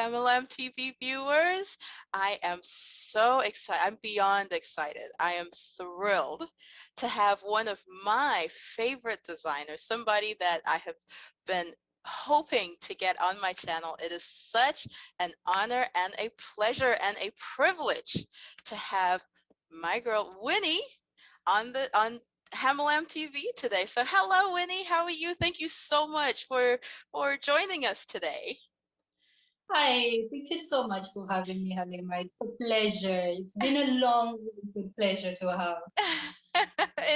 Hamilam TV viewers. I am so excited. I'm beyond excited. I am thrilled to have one of my favorite designers, somebody that I have been hoping to get on my channel. It is such an honor and a pleasure and a privilege to have my girl Winnie on Hamilam TV today. So hello, Winnie. How are you? Thank you so much for joining us today. Hi, thank you so much for having me, Halima. It's a pleasure. It's been a long, good pleasure to have.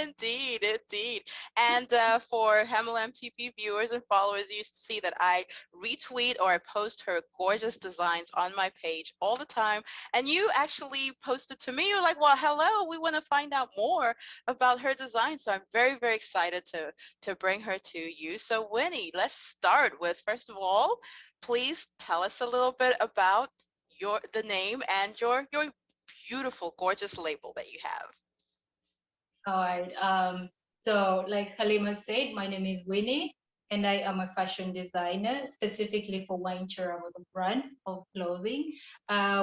Indeed, indeed. And for Hamel MTV viewers and followers, you see that I retweet or I post her gorgeous designs on my page all the time. And you actually posted to me, you're like, well, hello, we want to find out more about her design. So I'm very, very excited to bring her to you. So Winnie, let's start with, first of all, please tell us a little bit about the name and your beautiful, gorgeous label that you have. All right. So like Halima said, my name is Winnie, and I am a fashion designer, specifically for Wyne Kirabo, the brand of clothing.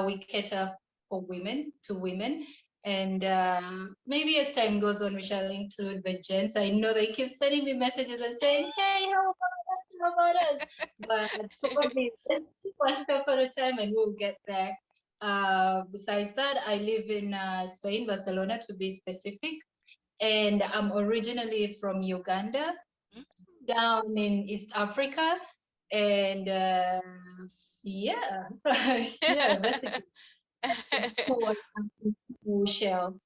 We cater for women, to women. And maybe as time goes on, we shall include the gents. I know they keep sending me messages and saying, hey, how about us? How about us? But probably let's keep one step at a time and we'll get there. Besides that, I live in Spain, Barcelona to be specific. And I'm originally from Uganda, Mm. down in East Africa. And yeah, yeah, basically, full shell.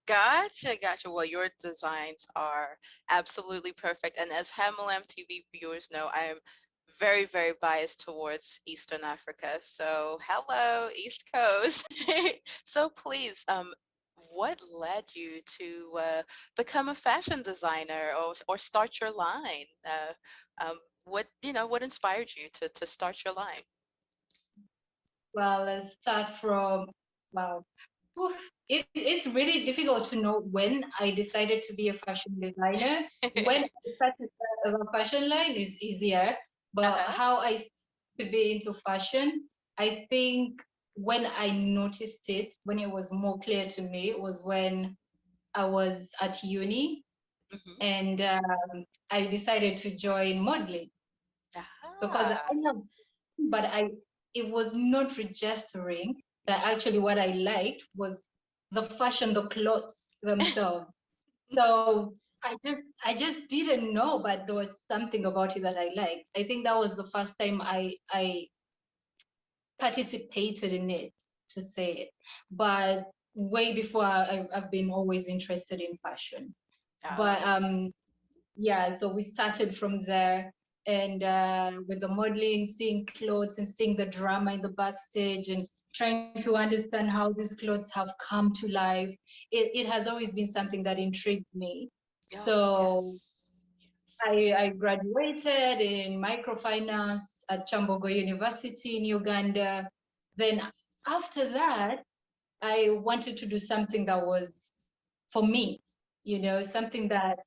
Gotcha, gotcha. Well, your designs are absolutely perfect. And as Hamel MTV viewers know, I am very, very biased towards Eastern Africa. So, hello, East Coast. So, please, what led you to become a fashion designer or start your line? What inspired you to start your line? Well, let's start from, wow. Oof, it's really difficult to know when I decided to be a fashion designer. When I started the fashion line is easier, but Uh-huh. how I started to be into fashion, I think when I noticed it, when it was more clear to me, was when I was at uni Hmm. and I decided to join modeling because I Ah. love, but it was not registering that actually what I liked was the fashion, the clothes themselves. So I just didn't know, but there was something about it that I liked. I think that was the first time I participated in it, to say it. But way before I've been always interested in fashion. But Oh. yeah, so we started from there, and with the modeling, seeing clothes and seeing the drama in the backstage and trying to understand how these clothes have come to life. It has always been something that intrigued me. Oh, So yes. Yes. I graduated in microfinance at Chambogo University in Uganda. Then after that, I wanted to do something that was for me, something that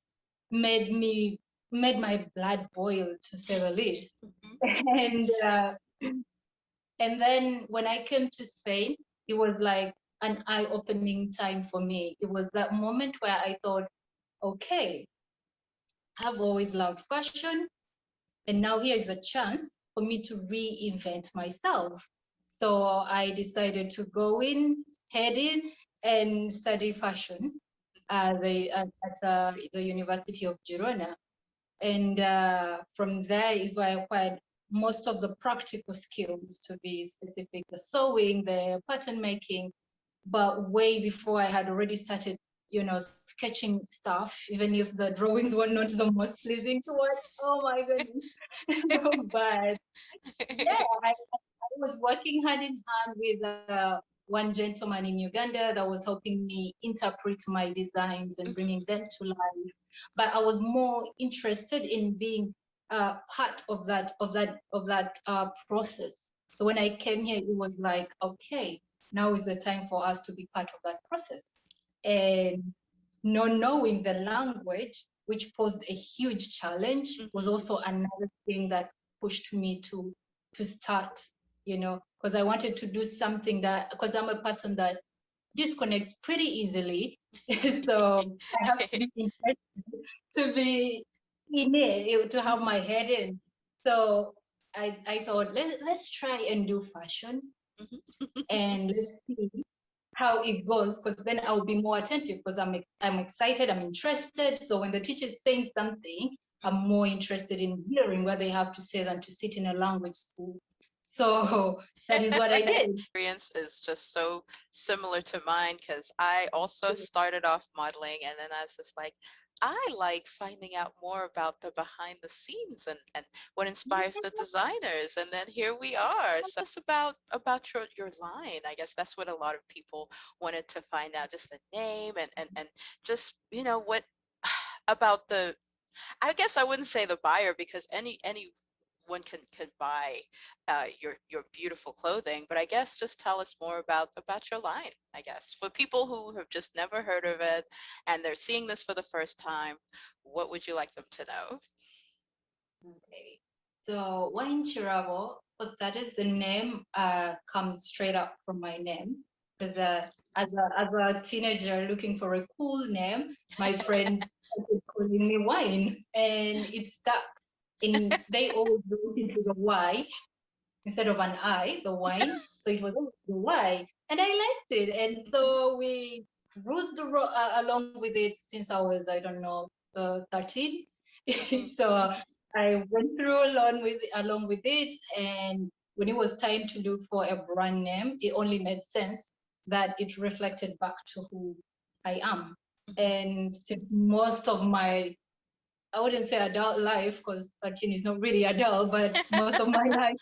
made me made my blood boil, to say the least. Mhm. And and then when I came to Spain, it was like an eye-opening time for me. It was that moment where I thought, okay, I've always loved fashion, and now here is a chance for me to reinvent myself. So I decided to go in, head in, and study fashion at the University of Girona. And from there is where I acquired most of the practical skills, to be specific, the sewing, the pattern making. But way before, I had already started, sketching stuff, even if the drawings were not the most pleasing to watch. Oh my goodness. But yeah, I was working hand in hand with one gentleman in Uganda that was helping me interpret my designs and Mhm. bringing them to life. But I was more interested in being part of that process. So when I came here, it was like, okay, now is the time for us to be part of that process. And not knowing the language, which posed a huge challenge, was Mhm. also another thing that pushed me to start. because I wanted to do something that, because I'm a person that disconnects pretty easily. So I have to be interested to be in it, to have my head in. So I thought, let's try and do fashion, and let's see how it goes, because then I'll be more attentive, because I'm excited, I'm interested. So when the teacher is saying something, I'm more interested in hearing what they have to say than to sit in a language school. So that is what I did. Experience is just so similar to mine because I also started off modeling and then I was just like, I like finding out more about the behind the scenes and what inspires the designers. And then here we are. So it's about your line. I guess that's what a lot of people wanted to find out, just the name and just, what about the I guess I wouldn't say the buyer because anyone can buy your beautiful clothing, but I guess just tell us more about your line, I guess. For people who have just never heard of it and they're seeing this for the first time, what would you like them to know? Okay. So Wyne Kirabo, because that is the name, comes straight up from my name. Because as a teenager looking for a cool name, my friends started calling me Wine, and it stuck. They always wrote into the Y instead of an I, the wine. So it was always the Y, and I liked it. And so we cruised along with it since I was, I don't know, 13. So I went through along with it, and when it was time to look for a brand name, it only made sense that it reflected back to who I am. And since most of my, I wouldn't say adult life, because 13 is not really adult, but most of my life,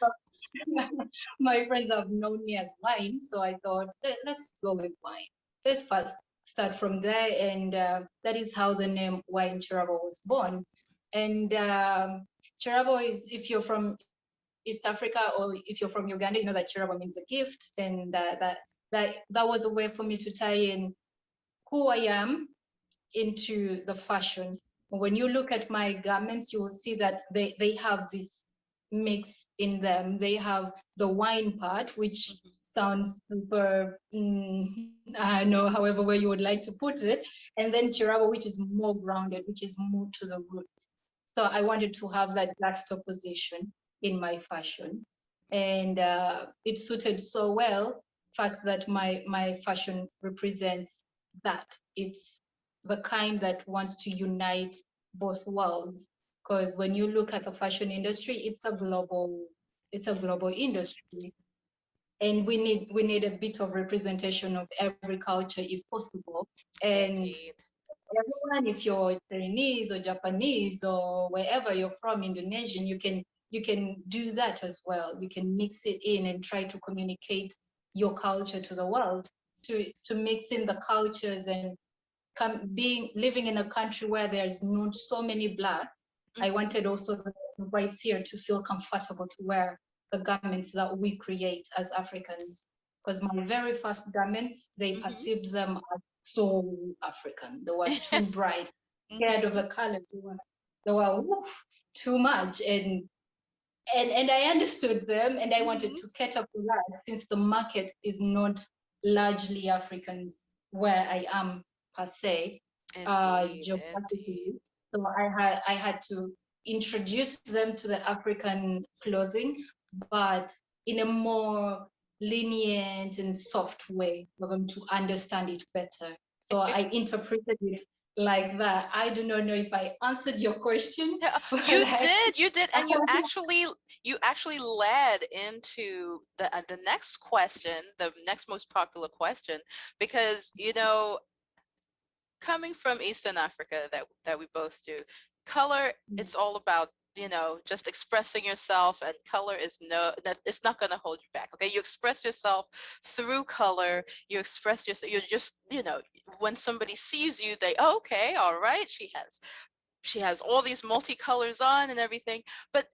my friends have known me as Wine. So I thought, let's go with Wine. Let's first start from there. And that is how the name Wine Kirabo was born. And Kirabo is, if you're from East Africa or if you're from Uganda, you know that Kirabo means a gift. And that was a way for me to tie in who I am into the fashion. When you look at my garments, you will see that they have this mix in them. They have the wine part, which sounds super, I don't know, however way you would like to put it, and then Chirabo, which is more grounded, which is more to the roots. So I wanted to have that juxtaposition in my fashion, and it suited so well. Fact that my fashion represents that. It's the kind that wants to unite both worlds. Because when you look at the fashion industry, it's a global industry, and we need a bit of representation of every culture if possible. And Indeed. everyone, if you're Chinese or Japanese or wherever you're from, Indonesian, you can do that as well. You can mix it in and try to communicate your culture to the world, to mix in the cultures. And being living in a country where there's not so many black, I wanted also the whites here to feel comfortable to wear the garments that we create as Africans. Because my very first garments, they perceived them as so African. They were too bright, scared of the colors. They were woof, too much. And I understood them, and I wanted to cater for that, since the market is not largely Africans where I am per se, Indeed. Indeed. geographically. So I had to introduce them to the African clothing, but in a more lenient and soft way for them to understand it better. So I interpreted it like that. I do not know if I answered your question, Yeah, but you did, and you actually led into the next question, the next most popular question, because coming from Eastern Africa that we both do, color, it's all about just expressing yourself, and color is that it's not going to hold you back. Okay, you express yourself through color. You express yourself. You're just when somebody sees you, they, oh, okay, all right, she has all these multicolors on and everything, but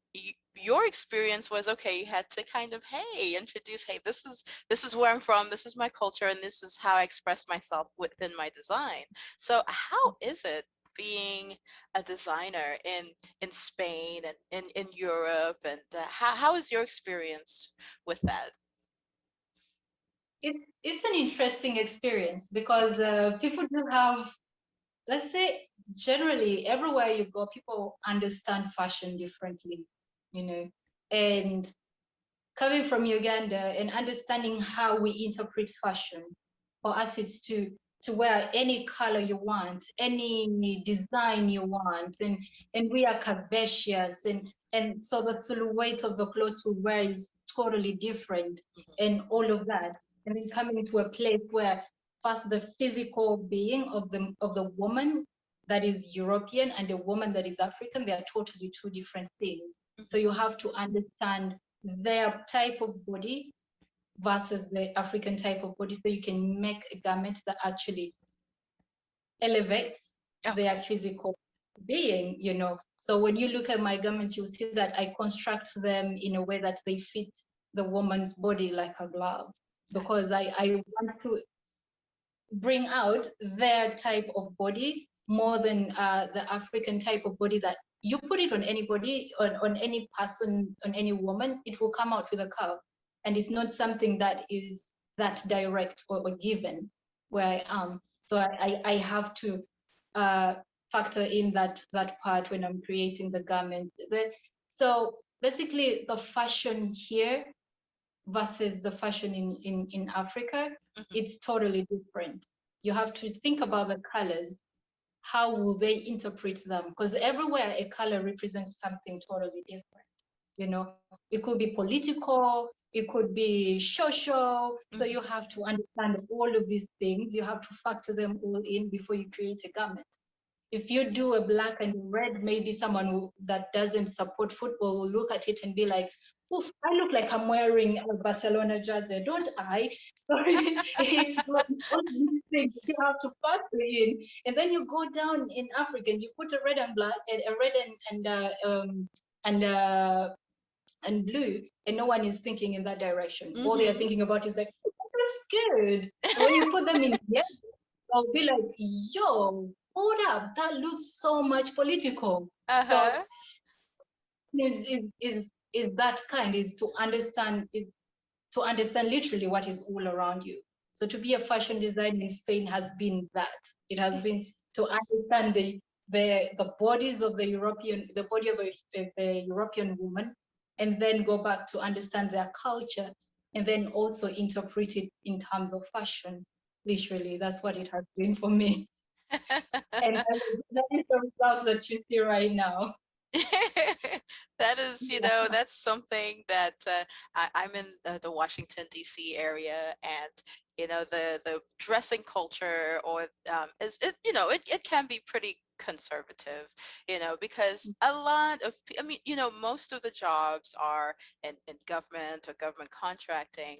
your experience was, okay, you had to kind of, hey, introduce, hey, this is where I'm from, this is my culture, and this is how I express myself within my design. So how is it being a designer in Spain and in Europe, and how is your experience with that? It's an interesting experience because people do have, let's say, generally everywhere you go, people understand fashion differently, you know. And coming from Uganda and understanding how we interpret fashion, for us it's to wear any color you want, any design you want, and we are curvaceous, and so the silhouette of the clothes we wear is totally different, and all of that. And then coming to a place where first the physical being of the woman that is European and the woman that is African, they are totally two different things. So you have to understand their type of body versus the African type of body, so you can make a garment that actually elevates their Okay. physical being, you know. So when you look at my garments, you'll see that I construct them in a way that they fit the woman's body like a glove, because I want to bring out their type of body more than the African type of body that you put it on anybody, on any person, on any woman, it will come out with a curve. And it's not something that is that direct or given where I am. So I have to factor in that part when I'm creating the garment. So basically the fashion here versus the fashion in Africa, Hmm. it's totally different. You have to think about the colors. How will they interpret them? Because everywhere a color represents something totally different. You know, it could be political, it could be social. So you Hmm. have to understand all of these things. You have to factor them all in before you create a garment. If you do a black and red, maybe someone that doesn't support football will look at it and be like, oof, I look like I'm wearing a Barcelona jersey, don't I? So it's all these things you have to factor in. And then you go down in Africa and you put a red and black, and a red and uh, and blue, and no one is thinking in that direction. All they are Hmm. thinking about is like, oh, that looks good. And when you put them in, yeah, I'll be like, yo, hold up, that looks so much political. So Uh-huh. is that kind, is to understand literally what is all around you. So to be a fashion designer in Spain has been that. It has been to understand the bodies of the body of a European woman, and then go back to understand their culture, and then also interpret it in terms of fashion. Literally, that's what it has been for me. And that is the results that you see right now. That is, Yeah. that's something that I'm in the Washington D.C. area, and the dressing culture, or is it it can be pretty conservative, because a lot of I mean, most of the jobs are in government or government contracting,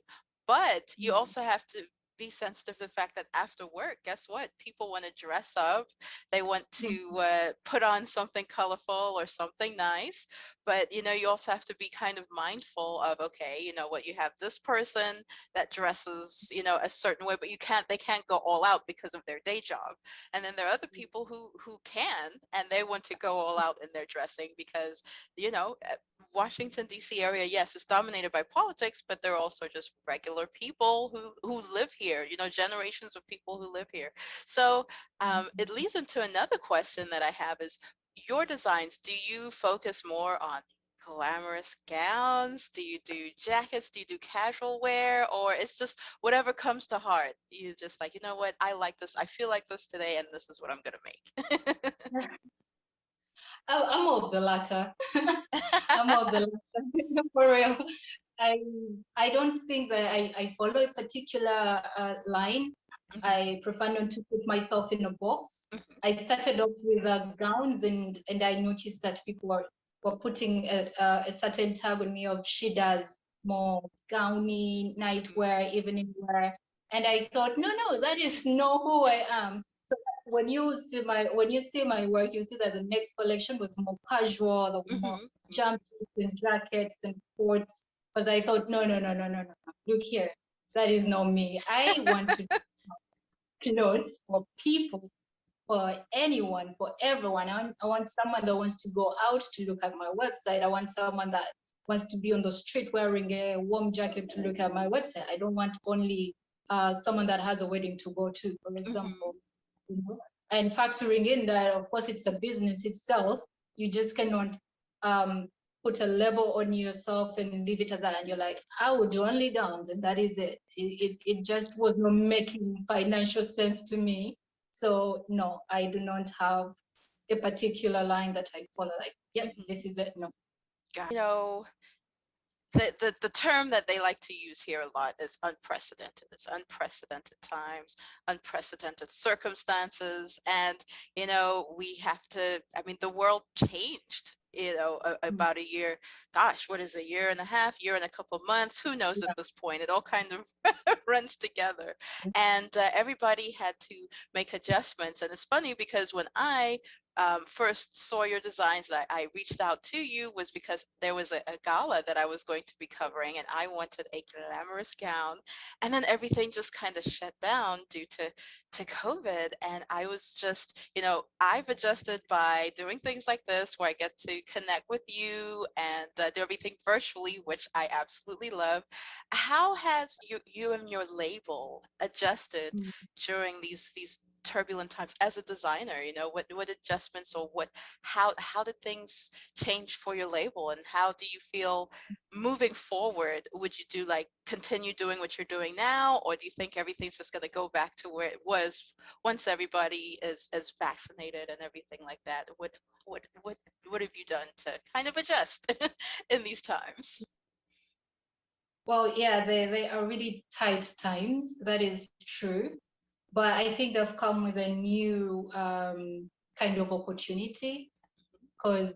but you Mm. also have to be sensitive to the fact that after work, guess what? People want to dress up, they want to put on something colorful or something nice, but you also have to be kind of mindful of, okay, what, you have this person that dresses a certain way, but they can't go all out because of their day job, and then there are other people who can, and they want to go all out in their dressing because Washington D.C. area, yes, is dominated by politics, but they're also just regular people who live here, generations of people who live here. So it leads into another question that I have is, your designs, do you focus more on glamorous gowns? Do you do jackets? Do you do casual wear? Or it's just whatever comes to heart? You just like, you know what, I like this, I feel like this today, and this is what I'm gonna make. I'm of the latter. I'm of the latter for real. I I don't think that I follow a particular line. Mhm, I prefer not to put myself in a box. mhm, I started off with gowns, and I noticed that people were putting a certain tag on me of she does more gowny, mhm, nightwear, evening wear, and I thought, no, that is not who I am. So when you see my work, you see that the next collection was more casual, there were more mhm, jumpers and jackets and coats, because I thought, no. Look here, that is not me. I want to do clothes for people. for anyone, for everyone. I want someone that wants to go out to look at my website. I want someone that wants to be on the street wearing a warm jacket to look at my website. I don't want only someone that has a wedding to go to, for Mm-hmm. example. You know? And factoring in that, of course, it's a business itself. You just cannot um, put a label on yourself and leave it at that. And you're like, I will do only gowns, and that is it. It just was not making financial sense to me. So no, I do not have a particular line that I follow. Like, yep, Mm-hmm. this is it. No. The term that they like to use here a lot is unprecedented. It's unprecedented times, unprecedented circumstances, and we have to. I mean, the world changed. About a year. Gosh, what is a year and a half? Year and a couple months? Who knows at this point? It all kind of runs together, and everybody had to make adjustments. And it's funny because when I first saw your designs that I reached out to you was because there was a gala that I was going to be covering and I wanted a glamorous gown, and then everything just kind of shut down due to COVID, and I was just, I've adjusted by doing things like this where I get to connect with you and do everything virtually, which I absolutely love. How has you and your label adjusted Mm. during these turbulent times as a designer? What adjustments or how did things change for your label, and how do you feel moving forward? Would you do like continue doing what you're doing now, or do you think everything's just going to go back to where it was once everybody is vaccinated and everything like that? What have you done to kind of adjust in these times? Well, yeah, they are really tight times. That is true. But I think they've come with a new kind of opportunity because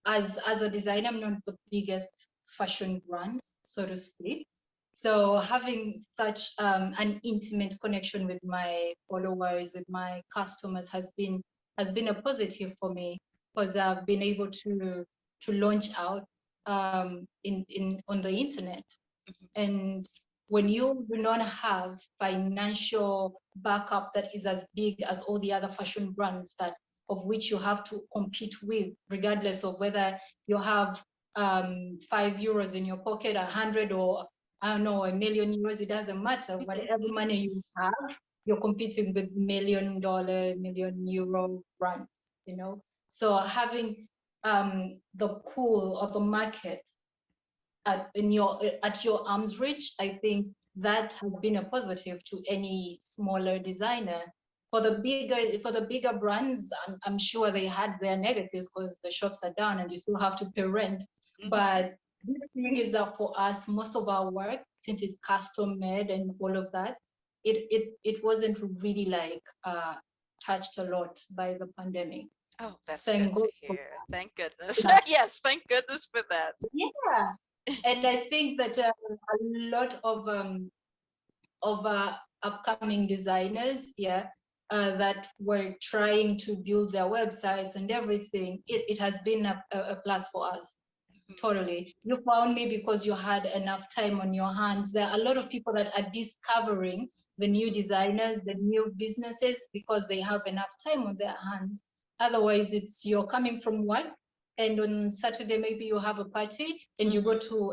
as a designer, I'm not the biggest fashion brand, so to speak. So having such an intimate connection with my followers, with my customers, has been a positive for me because I've been able to launch out in on the internet. And when you do not have financial backup that is as big as all the other fashion brands that of which you have to compete with, regardless of whether you have €5 in your pocket, 100, or I don't know, €1 million, it doesn't matter. Whatever money you have, you're competing with $1 million, €1 million brands, you know. So having the pool of a market at your arm's reach, I think that has been a positive to any smaller designer. For the bigger brands, I'm sure they had their negatives because the shops are down and you still have to pay rent. Hmm. But the thing is that for us, most of our work, since it's custom made and all of that, it wasn't really like touched a lot by the pandemic. Oh, that's good Thank to God for hear. Thank goodness. that. Yes, thank goodness for that. Yeah. And I think that a lot of upcoming designers, yeah, that were trying to build their websites and everything, it has been a plus for us. Mhm. Totally. You found me because you had enough time on your hands. There are a lot of people that are discovering the new designers, the new businesses, because they have enough time on their hands. Otherwise, it's you're coming from work, and on Saturday maybe you have a party, and you go Mhm. to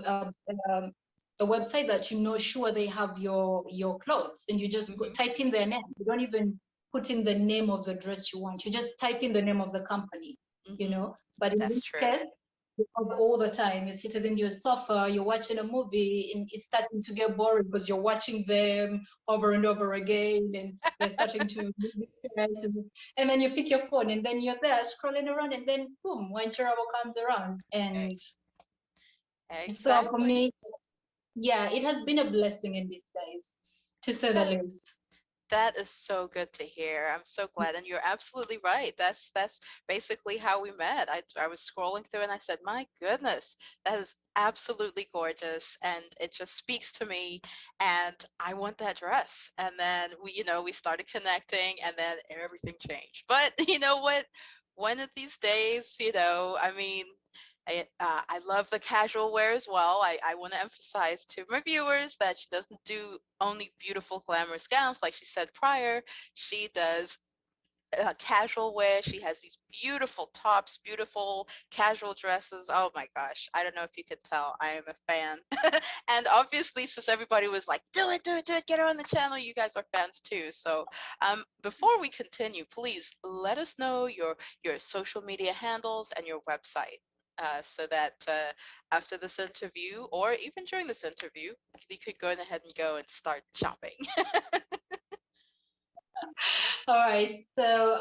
a website that you know sure they have your clothes, and you just Mhm. type in their name. You don't even put in the name of the dress you want. You just type in the name of the company, you Mhm. know. But in That's this true. case, all the time. You're seated in your sofa, you're watching a movie, and it's starting to get boring because you're watching them over and over again, and they're starting to lose interest. And then you pick your phone, and then you're there scrolling around, and then boom, Wyne Kirabo comes around. And Ex- so for exactly. me, yeah, it has been a blessing in these days, to say the That least. that is so good to hear. I'm so glad, and you're absolutely right. That's basically how we met. I was scrolling through and I said, "My goodness, that is absolutely gorgeous," and it just speaks to me, and I want that dress. And then we started connecting, and then everything changed. But you know what? One of these days, I mean, I love the casual wear as well. I want to emphasize to my viewers that she doesn't do only beautiful, glamorous gowns, like she said prior. She does casual wear. She has these beautiful tops, beautiful casual dresses. Oh my gosh. I don't know if you could tell. I am a fan. And obviously, since everybody was like, do it, do it, do it, get her on the channel, you guys are fans too. So before we continue, please let us know your social media handles and your website. So that after this interview, or even during this interview, you could go ahead and go and start shopping. All right. So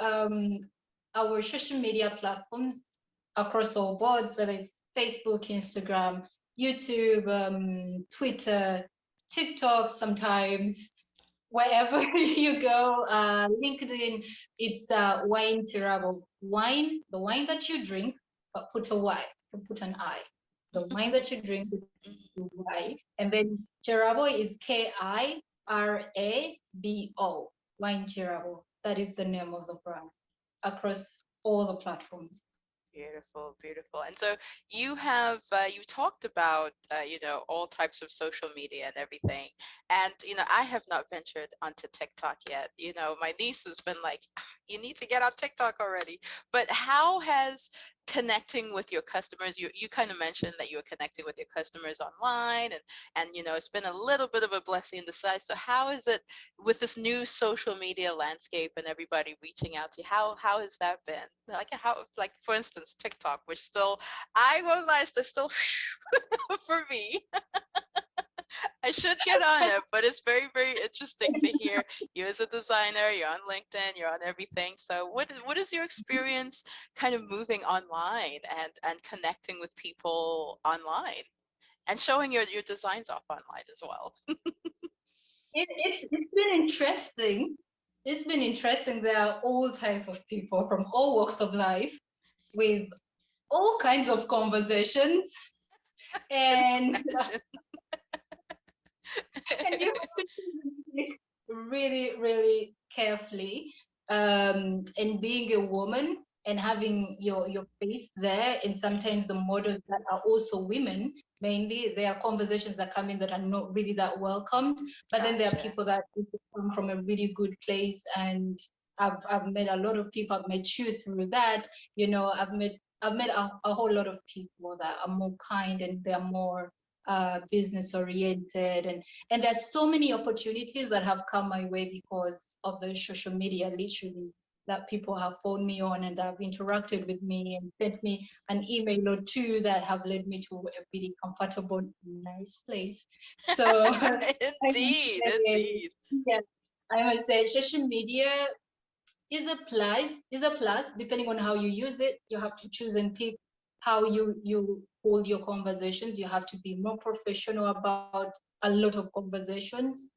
our social media platforms across all boards, whether it's Facebook, Instagram, YouTube, Twitter, TikTok sometimes, wherever you go, LinkedIn, it's Wyne Kirabo. Wine, the wine that you drink, but put a Y, put an I. The wine that you drink is Y. And then Kirabo is Kirabo. Wyne Kirabo. That is the name of the brand across all the platforms. Beautiful, beautiful. And so you talked about all types of social media and everything. And I have not ventured onto TikTok yet. My niece has been like, "Ah, you need to get on TikTok already." But how has connecting with your customers, you kind of mentioned that you were connecting with your customers online, and it's been a little bit of a blessing in disguise. So how is it with this new social media landscape and everybody reaching out to you? How has that been? Like for instance, TikTok, which still, I won't lie, it's still for me. I should get on it, but it's very, very interesting to hear you as a designer. You're on LinkedIn, you're on everything. So what is your experience kind of moving online and connecting with people online and showing your designs off online as well? It's been interesting. It's been interesting. There are all types of people from all walks of life with all kinds of conversations, Can and imagine. and you have to choose it really, really carefully. And being a woman and having your face there, and sometimes the models that are also women, mainly there are conversations that come in that are not really that welcomed. But then there are Gotcha. people that come from a really good place, and I've met a lot of people. I've met you through that. I've met a whole lot of people that are more kind and they're more business oriented, and there's so many opportunities that have come my way because of the social media, literally, that people have phoned me on and have interacted with me and sent me an email or two that have led me to a really comfortable, nice place. So I must Indeed, say, indeed. yeah, I must say social media is a plus depending on how you use it. You have to choose and pick how you hold your conversations. You have to be more professional about a lot of conversations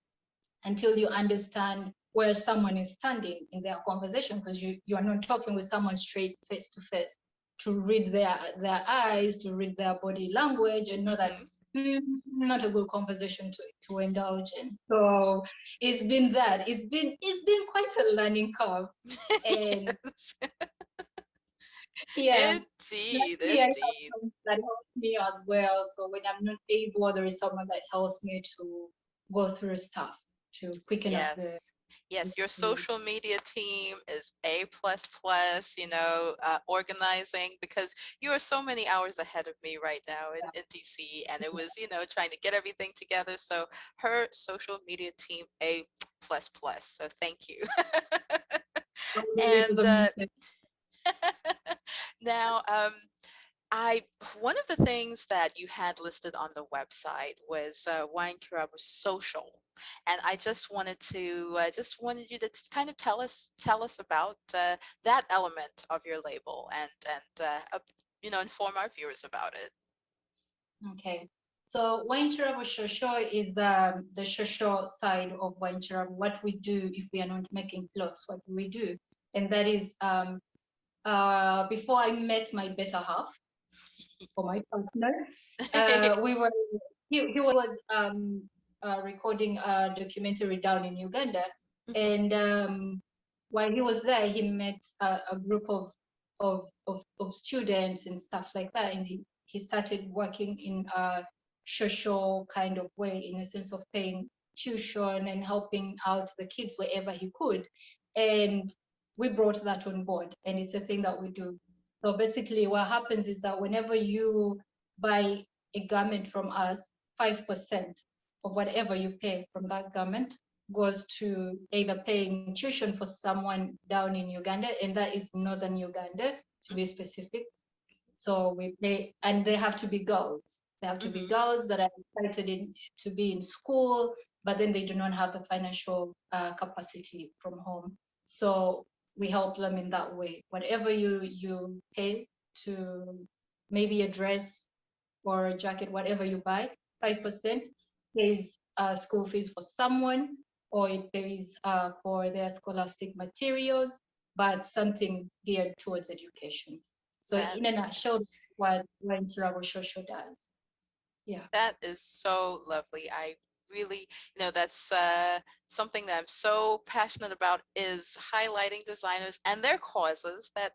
until you understand where someone is standing in their conversation, because you are not talking with someone straight face to face, to read their eyes, to read their body language and know that Hmm. not a good conversation to indulge in. So it's been quite a learning curve. And Yes. yeah, Indeed, luckily I have indeed. someone that helps me as well. So when I'm not able, there is someone that helps me to go through stuff to quicken up the. Yes. Yes, your social media team is A plus plus, organizing, because you are so many hours ahead of me right now in DC, and it was, trying to get everything together. So her social media team A plus plus. So thank you. And now, I one of the things that you had listed on the website was Wine Kirabo Social, and I just wanted you to kind of tell us about that element of your label, and inform our viewers about it. Okay. So Wine Kirabo Shosho is the Shosho side of Wine Kirabo. What we do if we are not making clothes, what do we do? And that is before I met my better half, for my partner, we were he was recording a documentary down in Uganda, Mhm. and while he was there, he met a group of students and stuff like that, and he started working in a social kind of way, in a sense of paying tuition and helping out the kids wherever he could, and we brought that on board, and it's a thing that we do. So basically, what happens is that whenever you buy a garment from us, 5% of whatever you pay from that garment goes to either paying tuition for someone down in Uganda, and that is northern Uganda to be specific. So we pay, and they have to be girls. They have to be Mm-hmm. girls that are excited to be in school, but then they do not have the financial capacity from home. So we help them in that way. Whatever you pay to maybe a dress or a jacket, whatever you buy, 5% pays school fees for someone, or it pays for their scholastic materials, but something geared towards education. So That in a is nutshell, what Wyne Kirabo Shosho does. Yeah. That is so lovely. I really, that's something that I'm so passionate about is highlighting designers and their causes that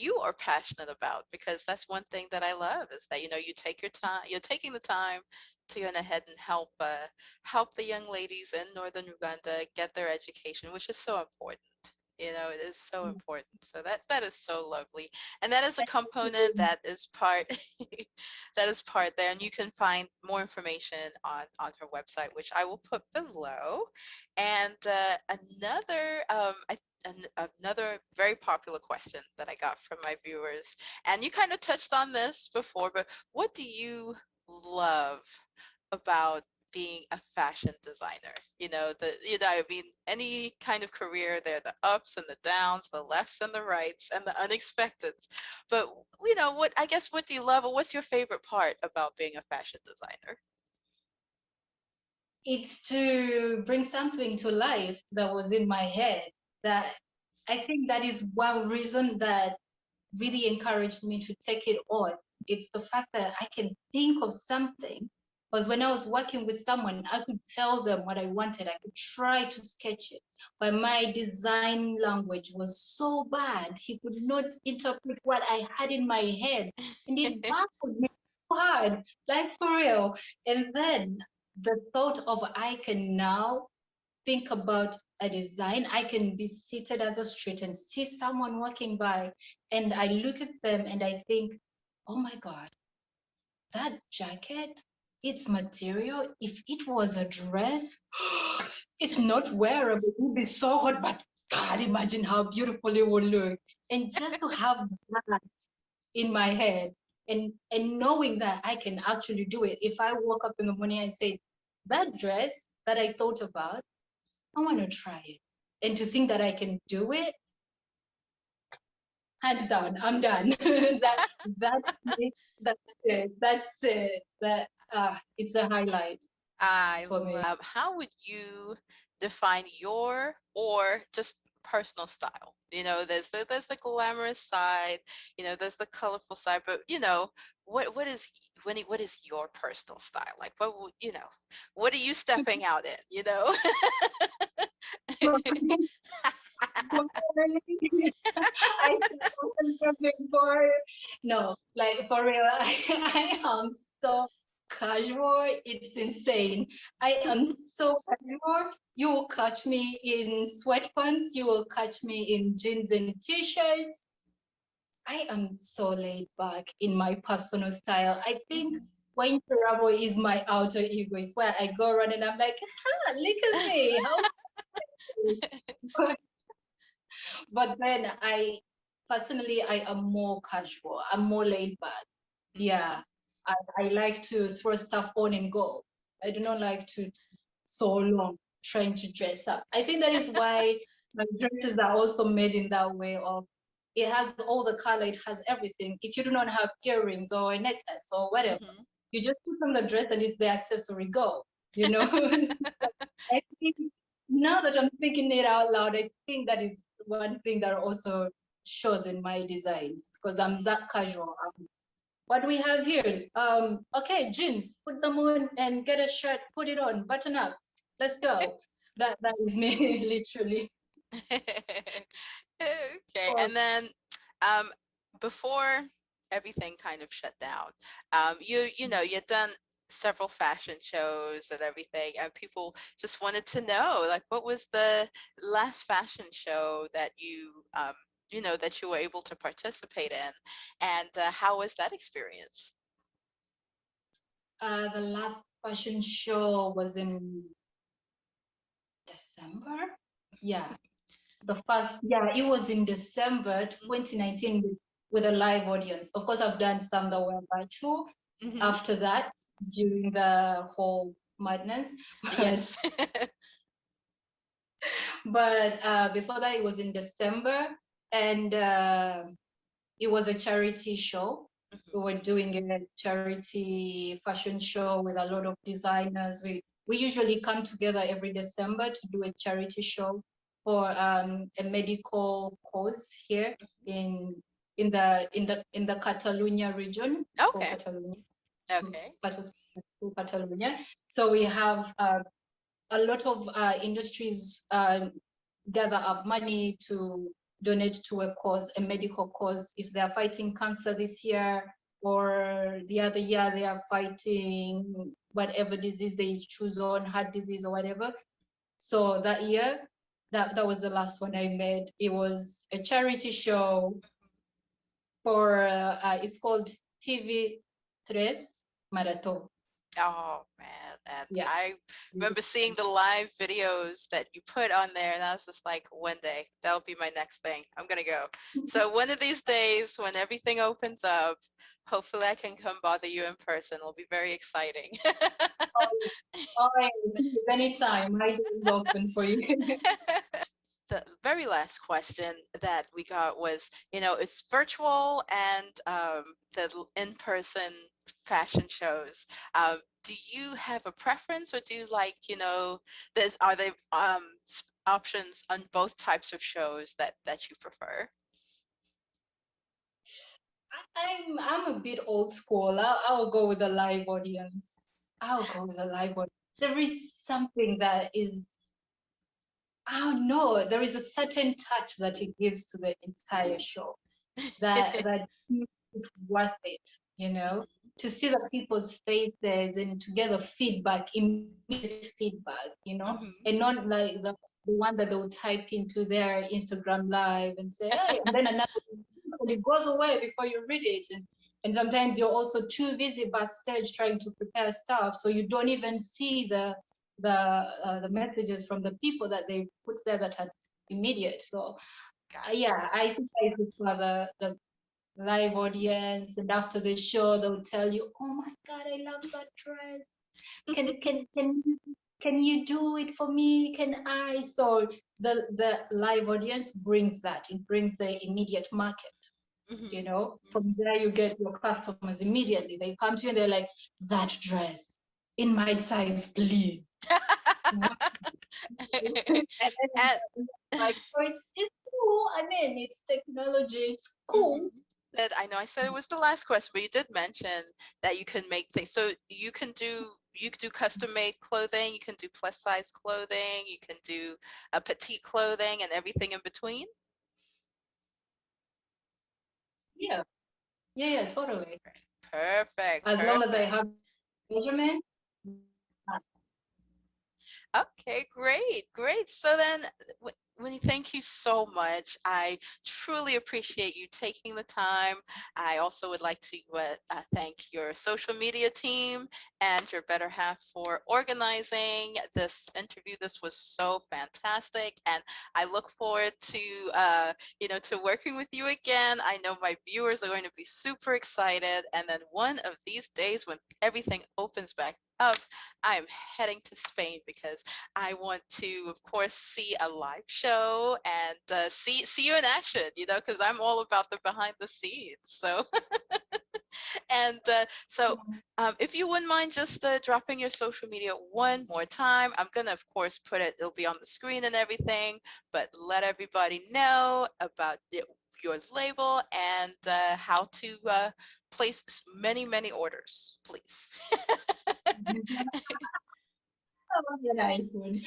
you are passionate about, because that's one thing that I love is that you take your time, you're taking the time to go ahead and help the young ladies in northern Uganda get their education, which is so important. It is so important. So that is so lovely. And that is a component that is part that is part there. And you can find more information on her website, which I will put below. And another very popular question that I got from my viewers, and you kind of touched on this before, but what do you love about being a fashion designer? I mean, any kind of career, there are the ups and the downs, the lefts and the rights, and the unexpecteds. But what do you love, or what's your favorite part about being a fashion designer? It's to bring something to life that was in my head. That I think that is one reason that really encouraged me to take it on. It's the fact that I can think of something. Because when I was working with someone, I could tell them what I wanted. I could try to sketch it, but my design language was so bad. He could not interpret what I had in my head, and it baffled me so hard, like for real. And then the thought of I can now think about a design. I can be seated at the street and see someone walking by, and I look at them and I think, oh my God, that jacket, its material, if it was a dress, it's not wearable. It would be so hot, but God, imagine how beautiful it would look. And just to have that in my head, and knowing that I can actually do it. If I woke up in the morning and say, that dress that I thought about, I want to try it. And to think that I can do it, hands down, I'm done. That's it. That's it. That's it. It's a highlight I for me. love. How would you define your or just personal style? There's the glamorous side, there's the colorful side, but what is what is your personal style? Like what are you stepping out in, I said before. No, like for real, I am so casual. It's insane. I am so casual. You will catch me in sweatpants. You will catch me in jeans and t-shirts. I am so laid back in my personal style. I think Mhm. Wyne Kirabo is my alter ego. It's where I go around and I'm like, look at me, how cute. But then personally, I am more casual. I'm more laid back. Mhm. Yeah, I like to throw stuff on and go. I do not like to so long trying to dress up. I think that is why my dresses are also made in that way of it has all the color, it has everything. If you do not have earrings or a necklace or whatever, Mhm. you just put on the dress and it's the accessory go, you know? I think now that I'm thinking it out loud, I think that is one thing that also shows in my designs because I'm that casual. What do we have here? Okay, jeans, put them on and get a shirt, put it on, button up. Let's go. That is me, literally. Okay, Or and then um, before everything kind of shut down, you're done. several fashion shows and everything, and people just wanted to know, like, what was the last fashion show that that you were able to participate in, and how was that experience? The last fashion show was in December. Yeah, yeah, it was in December Hmm. 2019 with a live audience. Of course, I've done some that were virtual Hmm. after that during the whole madness, but Yes. before that it was in December, and it was a charity show. We Hmm. were doing a charity fashion show with a lot of designers. We usually come together every December to do a charity show for a medical cause here in in the Catalonia region. It's called Okay. Catalonia. Okay. That was Catalonia. So we have a lot of industries gather up money to donate to a cause, a medical cause. If they are fighting cancer this year, or the other year they are fighting whatever disease they choose on, heart disease or whatever. So that year, that was the last one I made. It was a charity show for it's called TV Tres Marathon. Oh man, and Yeah. I remember seeing the live videos that you put on there, and I was just like, one day that'll be my next thing. I'm gonna go. So one of these days, when everything opens up, hopefully I can come bother you in person. It'll be very exciting. All right, please, anytime. My door is open for you. The very last question that we got was, it's virtual and the in-person fashion shows. Do you have a preference, or do you like, are there options on both types of shows that you prefer? I'm a bit old school. I'll go with a live audience. I'll go with a live audience. There is something that is, I don't know, there is a certain touch that it gives to the entire show that it's worth it, you know, to see the people's faces and to get the feedback, immediate feedback, and Hmm. not like the one that they'll type into their Instagram live and say, hey, and then another and it goes away before you read it. And sometimes you're also too busy backstage trying to prepare stuff, so you don't even see the messages from the people that they put there that are immediate. So Gotcha. yeah, I think I prefer the live audience, and after the show they'll tell you, oh my god, I love that dress. Can you do it for me? Can I? So the live audience brings that. It brings the immediate market. Hmm. From there you get your customers immediately. They come to you and they're like, that dress in my size, please. You know? And then And like, oh, it's cool. I mean, it's technology. It's mhm. cool. I know I said it was the last question, but you did mention that you can make things. So you can do custom made clothing, you can do plus size clothing, you can do a petite clothing and everything in between. Yeah, yeah, totally. Perfect, As long as I perfect. have measurement. Okay, great, great. So then, Winnie, thank you so much. I truly appreciate you taking the time. I also would like to thank your social media team and your better half for organizing this interview. This was so fantastic, and I look forward to working with you again. I know my viewers are going to be super excited, and then one of these days when everything opens back up, I'm heading to Spain because I want to, of course, see a live show and see you in action. Because I'm all about the behind the scenes. So and if you wouldn't mind just dropping your social media one more time, I'm gonna, of course, put it. It'll be on the screen and everything, but let everybody know about yours label and how to place many, many orders, please. Oh, yeah, nice one.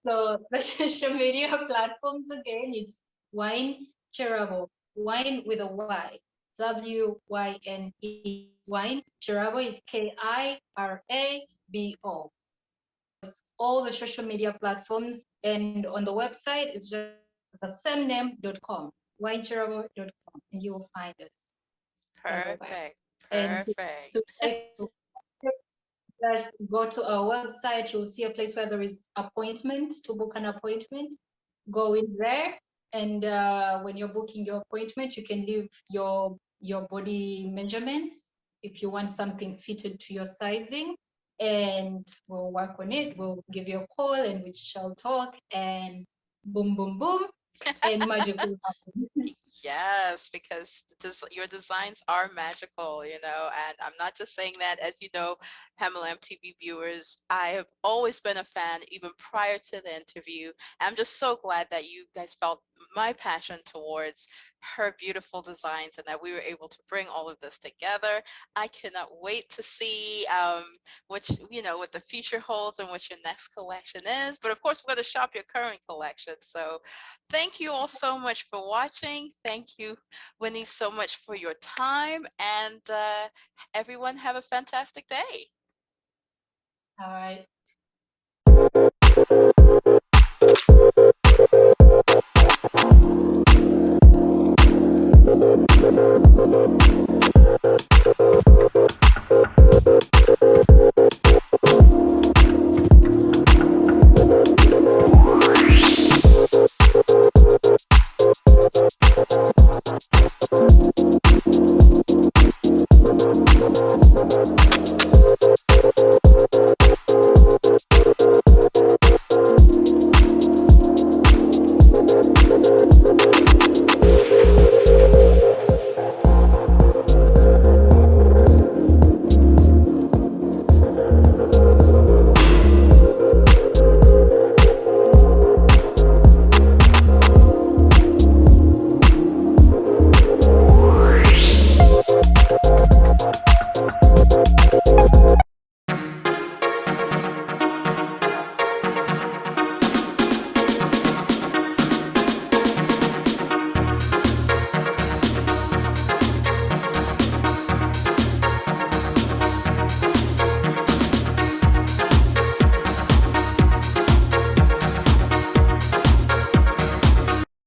So the social media platforms again, it's Wine Kirabo, wine with a Y. WYNE. Wine. Kirabo is KIRABO. All the social media platforms, and on the website it's just the same name.com, winechirabo.com, and you will find us everywhere. Perfect. And to Perfect. guys, just go to our website, you'll see a place where there is appointment, to book an appointment. Go in there, and when you're booking your appointment, you can leave your body measurements if you want something fitted to your sizing, and we'll work on it. We'll give you a call and we shall talk, and boom, boom, boom, and magic will happen. Yes, because your designs are magical, and I'm not just saying that. As you know, Pamela MTV viewers, I have always been a fan, even prior to the interview. I'm just so glad that you guys felt my passion towards her beautiful designs and that we were able to bring all of this together. I cannot wait to see what the future holds and what your next collection is. But of course, we're going to shop your current collection. So thank you all so much for watching. Thank you, Winnie, so much for your time. And everyone have a fantastic day. All right.